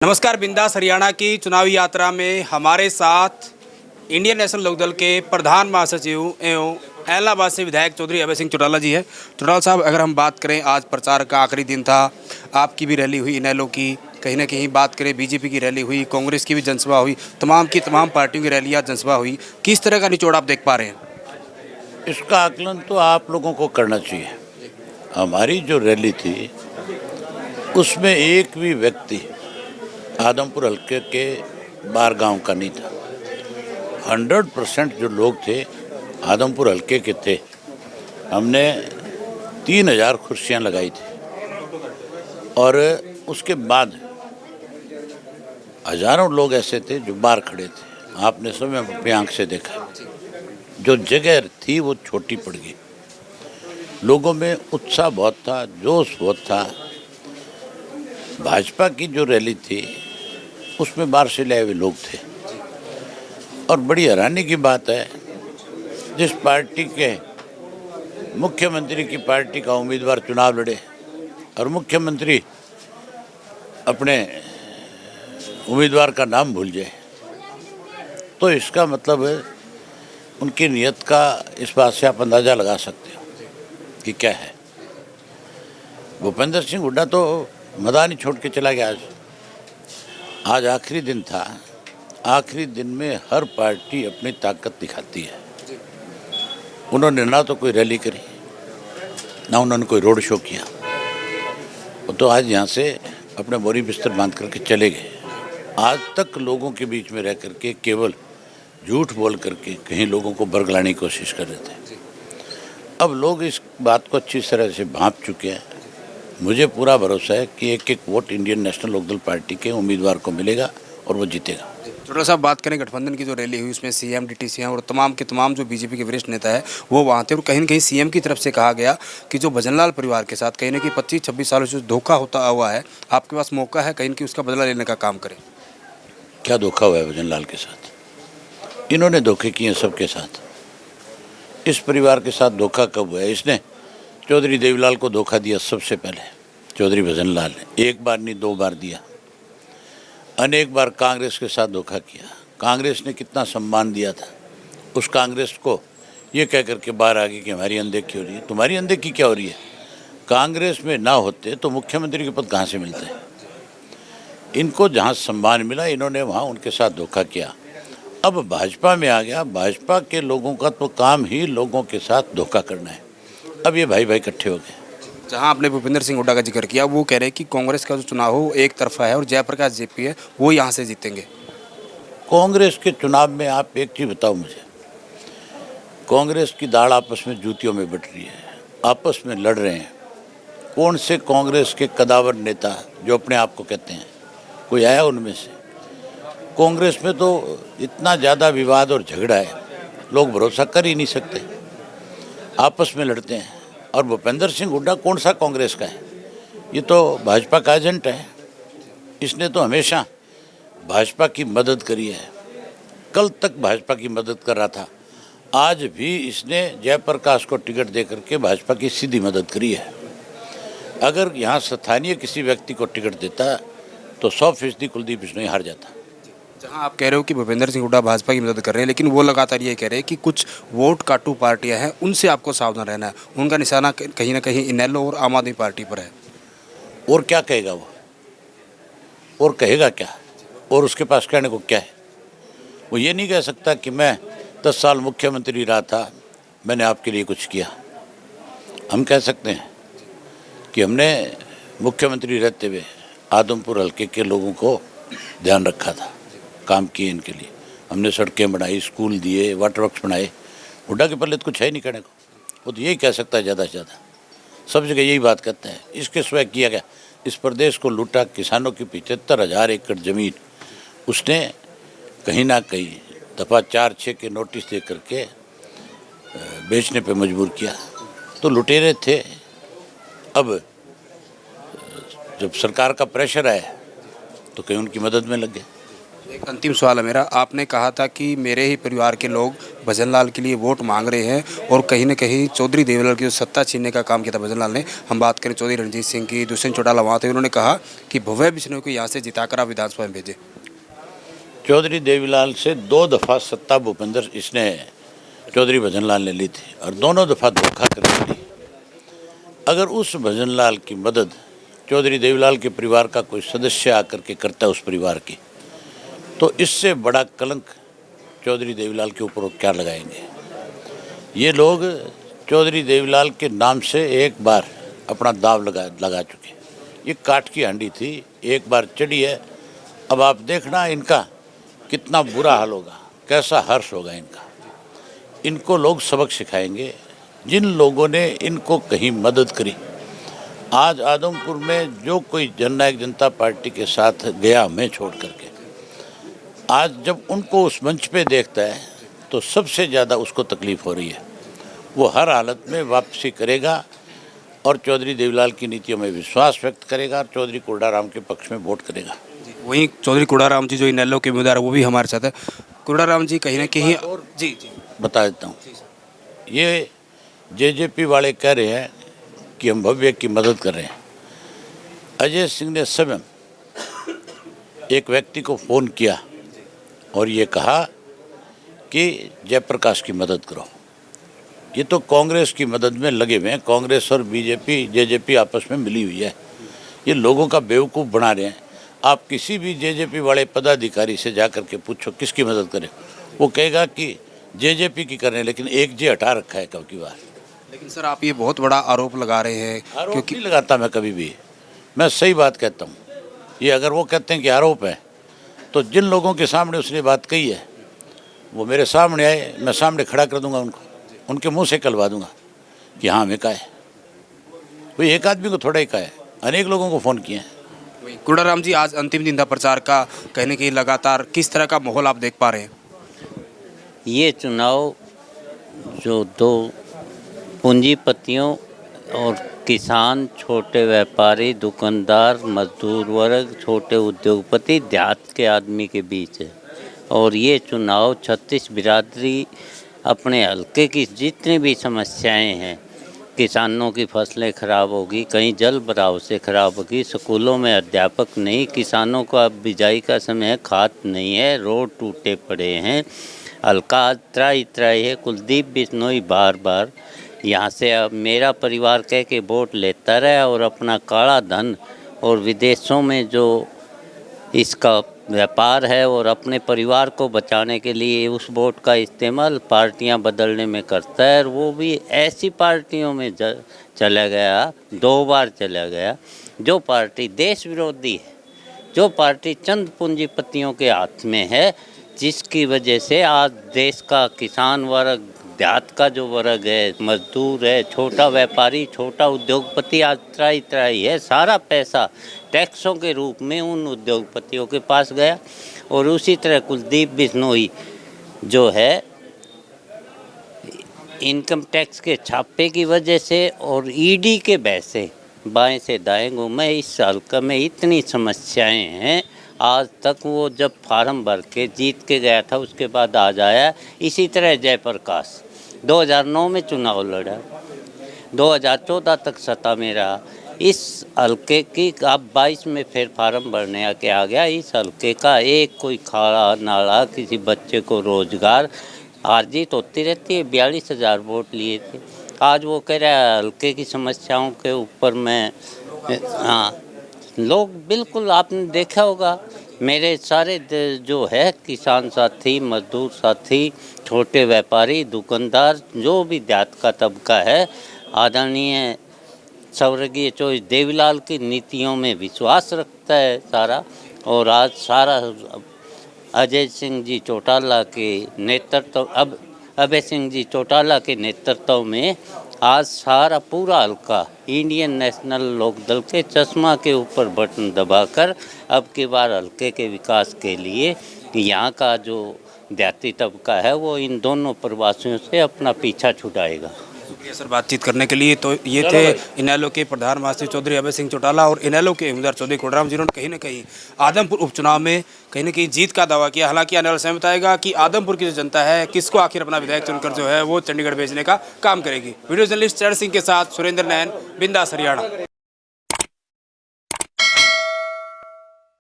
नमस्कार। बिंदास हरियाणा की चुनावी यात्रा में हमारे साथ इंडियन नेशनल लोकदल के प्रधान महासचिव एवं इलाहाबाद से विधायक चौधरी अभय सिंह चौटाला जी है। चौटाला साहब, अगर हम बात करें, आज प्रचार का आखिरी दिन था, आपकी भी रैली हुई इनेलो की, कहीं ना कहीं बात करें बीजेपी की रैली हुई, कांग्रेस की भी जनसभा हुई, तमाम की तमाम पार्टियों की रैलियाँ जनसभा हुई। किस तरह का निचोड़ आप देख पा रहे हैं? इसका आकलन तो आप लोगों को करना चाहिए। हमारी जो रैली थी उसमें एक भी व्यक्ति आदमपुर हल्के के बाहर गांव का नहीं था। 100% जो लोग थे आदमपुर हल्के के थे। हमने 3000 कुर्सियां लगाई थी और उसके बाद हजारों लोग ऐसे थे जो बाहर खड़े थे। आपने समय अपनी आंख से देखा, जो जगह थी वो छोटी पड़ गई। लोगों में उत्साह बहुत था, जोश बहुत था। भाजपा की जो रैली थी उसमें बाहर से लाए हुए लोग थे और बड़ी हैरानी की बात है, जिस पार्टी के मुख्यमंत्री की पार्टी का उम्मीदवार चुनाव लड़े और मुख्यमंत्री अपने उम्मीदवार का नाम भूल जाए, तो इसका मतलब है उनकी नीयत का इस बात से आप अंदाज़ा लगा सकते हो कि क्या है। भूपेंद्र सिंह हुड्डा तो मैदान ही छोड़ के चला गया। आज आखिरी दिन था। आखिरी दिन में हर पार्टी अपनी ताकत दिखाती है। उन्होंने ना तो कोई रैली करी, ना उन्होंने कोई रोड शो किया। वो तो आज यहाँ से अपने बोरी बिस्तर बांध करके चले गए। आज तक लोगों के बीच में रह करके केवल झूठ बोल करके कहीं लोगों को बरगलाने की कोशिश कर रहे थे। अब लोग इस बात को अच्छी तरह से भांप चुके हैं। मुझे पूरा भरोसा है कि एक एक vote Indian national Lokdal party के उम्मीदवार को मिलेगा और वो जीतेगा। चौटाला साहब, बात करें गठबंधन की जो रैली हुई, उसमें सीएम, डीटीसीएम और तमाम के तमाम जो बीजेपी के वरिष्ठ नेता है वो वहाँ थे और कहीं न कहीं सीएम की तरफ से कहा गया कि जो भजनलाल परिवार के साथ कहीं ना कहीं 25-26 सालों से धोखा होता हुआ है, आपके पास मौका है कहीं ना कहीं उसका बदला लेने का काम करें। क्या धोखा हुआ है भजनलाल के साथ? इन्होंने धोखे किए सबके साथ। इस परिवार के साथ धोखा कब हुआ है? इसने चौधरी देवीलाल को धोखा दिया सबसे पहले। चौधरी भजनलाल ने एक बार नहीं 2 बार दिया। अनेक बार कांग्रेस के साथ धोखा किया। कांग्रेस ने कितना सम्मान दिया था, उस कांग्रेस को ये कह करके बाहर आ गई कि हमारी अनदेखी हो रही है। तुम्हारी अनदेखी क्या हो रही है? कांग्रेस में ना होते तो मुख्यमंत्री के पद कहाँ से मिलते हैं? इनको जहाँ सम्मान मिला, इन्होंने वहाँ उनके साथ धोखा किया। अब भाजपा में आ गया। भाजपा के लोगों का तो काम ही लोगों के साथ धोखा करना है। अब ये भाई भाई इकट्ठे हो गए। जहां आपने भूपेंद्र सिंह हुड्डा का जिक्र किया, वो कह रहे हैं कि कांग्रेस का जो चुनाव हो एक तरफा है और जयप्रकाश जेपी है वो यहाँ से जीतेंगे। कांग्रेस के चुनाव में आप एक चीज़ बताओ मुझे, कांग्रेस की दाढ़ आपस में जूतियों में बट रही है, आपस में लड़ रहे हैं। कौन से कांग्रेस के कदावर नेता जो अपने आप को कहते हैं, कोई आया उनमें से? कांग्रेस में तो इतना ज़्यादा विवाद और झगड़ा है, लोग भरोसा कर ही नहीं सकते, आपस में लड़ते हैं। और भूपेंद्र सिंह हुड्डा कौन सा कांग्रेस का है? ये तो भाजपा का एजेंट है। इसने तो हमेशा भाजपा की मदद करी है। कल तक भाजपा की मदद कर रहा था। आज भी इसने जयप्रकाश को टिकट दे करके भाजपा की सीधी मदद करी है। अगर यहाँ स्थानीय किसी व्यक्ति को टिकट देता तो 100% कुलदीप बिश्नोई हार जाता। जहां आप कह रहे हो कि भूपेंद्र सिंह हुड्डा भाजपा की मदद कर रहे हैं, लेकिन वो लगातार ये कह रहे हैं कि कुछ वोट काटू पार्टियां हैं, उनसे आपको सावधान रहना है। उनका निशाना कहीं ना कहीं इनेलो और आम आदमी पार्टी पर है। और क्या कहेगा वो? और कहेगा क्या? और उसके पास कहने को क्या है? वो ये नहीं कह सकता कि मैं 10 साल मुख्यमंत्री रहा था, मैंने आपके लिए कुछ किया। हम कह सकते हैं कि हमने मुख्यमंत्री रहते हुए आदमपुर हल्के के लोगों को ध्यान रखा था, काम किए इनके लिए। हमने सड़कें बनाई, स्कूल दिए, वाटर वर्क्स बनाए। हुड्डा के पल्ले तो कुछ है नहीं कहने को। वो तो यही कह सकता है ज़्यादा से ज़्यादा, सब जगह यही बात करते हैं। इसके सिवाय किया गया, इस प्रदेश को लूटा। किसानों की 75,000 एकड़ ज़मीन उसने कहीं ना कहीं दफ़ा 4-6 के नोटिस दे करके बेचने पे मजबूर किया। तो लुटेरे थे। अब जब सरकार का प्रेशर आया तो कहीं उनकी मदद में लग गए। एक अंतिम सवाल है मेरा। आपने कहा था कि मेरे ही परिवार के लोग भजनलाल के लिए वोट मांग रहे हैं और कहीं ना कहीं चौधरी देवीलाल की जो सत्ता छीनने का काम किया था भजनलाल ने। हम बात करें चौधरी रणजीत सिंह की, दुष्यंत चौटाला वहाँ थे, उन्होंने कहा कि भव्य बिश्नोई को यहाँ से जिताकर आप विधानसभा में भेजें। चौधरी देवीलाल से 2 दफ़ा सत्ता भूपेंद्र इसने चौधरी भजनलाल ने ली थी और दोनों दफ़ा धोखा करके ली। अगर उस भजनलाल की मदद चौधरी देवीलाल के परिवार का कोई सदस्य आकर के करता है उस परिवार की, तो इससे बड़ा कलंक चौधरी देवीलाल के ऊपर क्या लगाएंगे। ये लोग चौधरी देवीलाल के नाम से एक बार अपना दाव लगा चुके। ये काठ की हांडी थी, एक बार चढ़ी है। अब आप देखना इनका कितना बुरा हाल होगा, कैसा हर्ष होगा इनका। इनको लोग सबक सिखाएंगे जिन लोगों ने इनको कहीं मदद करी। आज आदमपुर में जो कोई जननायक जनता पार्टी के साथ गया हमें छोड़ करके, आज जब उनको उस मंच पे देखता है तो सबसे ज़्यादा उसको तकलीफ़ हो रही है। वो हर हालत में वापसी करेगा और चौधरी देवीलाल की नीतियों में विश्वास व्यक्त करेगा और चौधरी कुर्डाराम के पक्ष में वोट करेगा। वहीं चौधरी कुर्डाराम जी जो इनेलो के उम्मीदवार है वो भी हमारे साथ है। कुर्डाराम जी कहीं ना कहीं जी बता देता हूँ, ये जेजेपी वाले कह रहे हैं कि हम भव्य की मदद कर रहे हैं। अजय सिंह ने स्वयं एक व्यक्ति को फ़ोन किया और ये कहा कि जयप्रकाश की मदद करो। ये तो कांग्रेस की मदद में लगे हुए हैं। कांग्रेस और बीजेपी जेजेपी आपस में मिली हुई है। ये लोगों का बेवकूफ़ बना रहे हैं। आप किसी भी जेजेपी वाले पदाधिकारी से जा कर के पूछो किसकी मदद करें, वो कहेगा कि जेजेपी की कर रहे हैं, लेकिन एक जे हटा रखा है कब की बार। लेकिन सर आप ये बहुत बड़ा आरोप लगा रहे हैं। आरोप नहीं लगाता मैं कभी भी, मैं सही बात कहता हूँ। ये अगर वो कहते हैं कि आरोप है, तो जिन लोगों के सामने उसने बात कही है वो मेरे सामने आए, मैं सामने खड़ा कर दूंगा उनको, उनके मुंह से कहलवा दूंगा कि हाँ हमें कहा है। कोई एक आदमी को थोड़ा ही कहा है, अनेक लोगों को फ़ोन किए हैं। कुर्डाराम जी आज अंतिम दिन था प्रचार का, कहने की लगातार किस तरह का माहौल आप देख पा रहे हैं? ये चुनाव जो 2 पूंजीपतियों और किसान, छोटे व्यापारी, दुकानदार, मजदूर वर्ग, छोटे उद्योगपति, देहात के आदमी के बीच है। और ये चुनाव 36 बिरादरी अपने हल्के की जितनी भी समस्याएं हैं, किसानों की फसलें खराब होगी, कहीं जल भराव से खराब होगी, स्कूलों में अध्यापक नहीं, किसानों को अब बिजाई का समय, खाद नहीं है, रोड टूटे पड़े हैं, हल्का त्राही त्राही है। कुलदीप बिश्नोई बार बार यहाँ से अब मेरा परिवार कह के वोट लेता रहा और अपना काला धन और विदेशों में जो इसका व्यापार है और अपने परिवार को बचाने के लिए उस वोट का इस्तेमाल पार्टियां बदलने में करता है। और वो भी ऐसी पार्टियों में चला गया, 2 बार चला गया, जो पार्टी देश विरोधी है, जो पार्टी चंद पूंजीपतियों के हाथ में है, जिसकी वजह से आज देश का किसान वर्ग, देहात का जो वर्ग है, मजदूर है, छोटा व्यापारी, छोटा उद्योगपति आज त्राही है। सारा पैसा टैक्सों के रूप में उन उद्योगपतियों के पास गया। और उसी तरह कुलदीप बिश्नोई जो है इनकम टैक्स के छापे की वजह से और ईडी के बहसे बाएं से दाएं घूमे। इस हल्का में इतनी समस्याएं हैं, आज तक वो जब फार्म भर के जीत के गया था उसके बाद आज आया। इसी तरह जयप्रकाश 2009 में चुनाव लड़ा, 2014 तक सत्ता में रहा। इस हल्के की अब 22 में फिर फार्म भरने आके आ गया। इस हल्के का एक कोई खाड़ा नाला, किसी बच्चे को रोजगार, हार जीत होती रहती है। 42,000 वोट लिए थे। आज वो कह रहा है हल्के की समस्याओं के ऊपर मैं, हाँ लोग बिल्कुल आपने देखा होगा, मेरे सारे जो है किसान साथी, मजदूर साथी, छोटे व्यापारी, दुकानदार, जो भी देहात का तबका है, आदरणीय स्वर्गीय चौधरी देवीलाल की नीतियों में विश्वास रखता है सारा। और आज सारा अजय सिंह जी चौटाला के नेतृत्व, अब अभय सिंह जी चौटाला के नेतृत्व में आज सारा पूरा हल्का इंडियन नेशनल लोकदल के चश्मा के ऊपर बटन दबाकर अब की बार हल्के के विकास के लिए यहाँ का जो देहाती तबका है वो इन दोनों प्रवासियों से अपना पीछा छुड़ाएगा। शुक्रिया सर बातचीत करने के लिए। तो ये थे इनेलो के प्रधान महासचिव चौधरी अभय सिंह चौटाला और इनेलो के उम्मीदवार चौधरी कोडाराम, जिन्होंने कहीं ना कहीं आदमपुर उपचुनाव में कहीं ना कहीं जीत का दावा किया। हालांकि आने वाले समय बताएगा कि आदमपुर की जो जनता है किसको आखिर अपना विधायक चुनकर जो है वो चंडीगढ़ भेजने का काम करेगी। वीडियो जर्नलिस्ट चरण सिंह के साथ सुरेंद्र नैन, बिंदास हरियाणा।